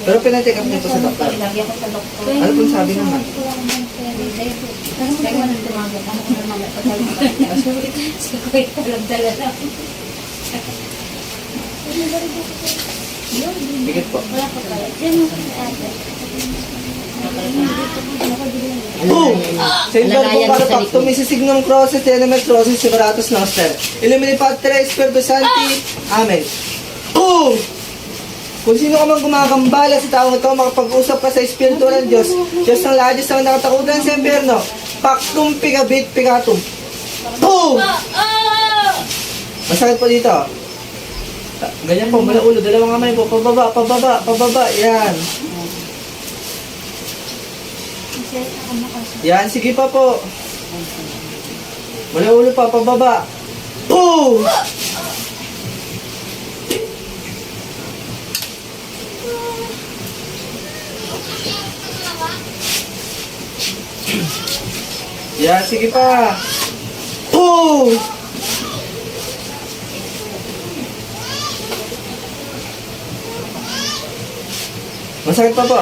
Pero pinacheck up niyo po sa doktor. Ilagyan ko sa doktor. Ano pong sabi naman? Pero kung tayo walang tumagot, ano kung naman si Kuya dala lang. Bigit po. Wala pa pala. Diyan mo sa ate. Boom! Silver po carpactum, isisignum crosses, tenement crosses, separatus noster. Illumini Patre, Espirito Santi. Amen. Boom! Kung sino ka man gumagambala sa taong ito, makapag-usap ka sa Espiritu ng Diyos, Diyos ng lahat, Diyos ng nakatakutan sa impyerno, pactum pigabit pigatum. Boom! Masakit po dito. Ganyan po, mula ulo, dalawang kamay po, pababa, pababa, pababa, yan. Yan, sige pa po. Mula ulo pa, pababa. Boom! Yan, sige pa. Boom! Masakit pa po.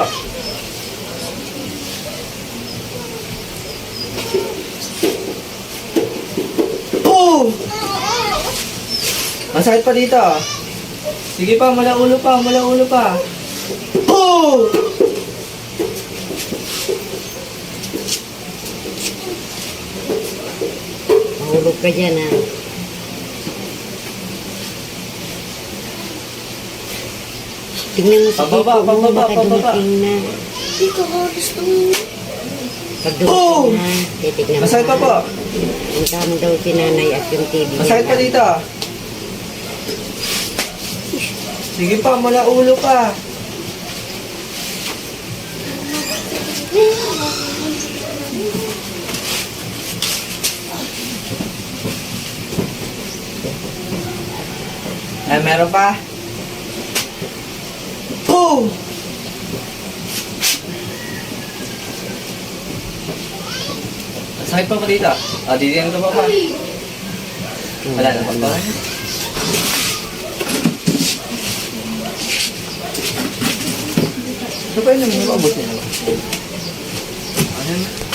Boom! Masakit pa dito. Sige pa, mula ulo pa, mula ulo pa. Boom! Mahulog ka dyan, ha? Tingnan mo sa Pababa, tipo mo, pababa, baka pababa. dumating na. Hindi ko gusto mo. Pag Boom! dumating na, titignan mo. Masakit pa po. Ang kamo daw si nanay at yung TV niya. Masakit pa dito. Sige pa, mula ulo pa. Meron pa. Boom! Sakit pa dito. Didiyan ko pa. Wala na pa. Ito pa yun yung abot niya. Ano?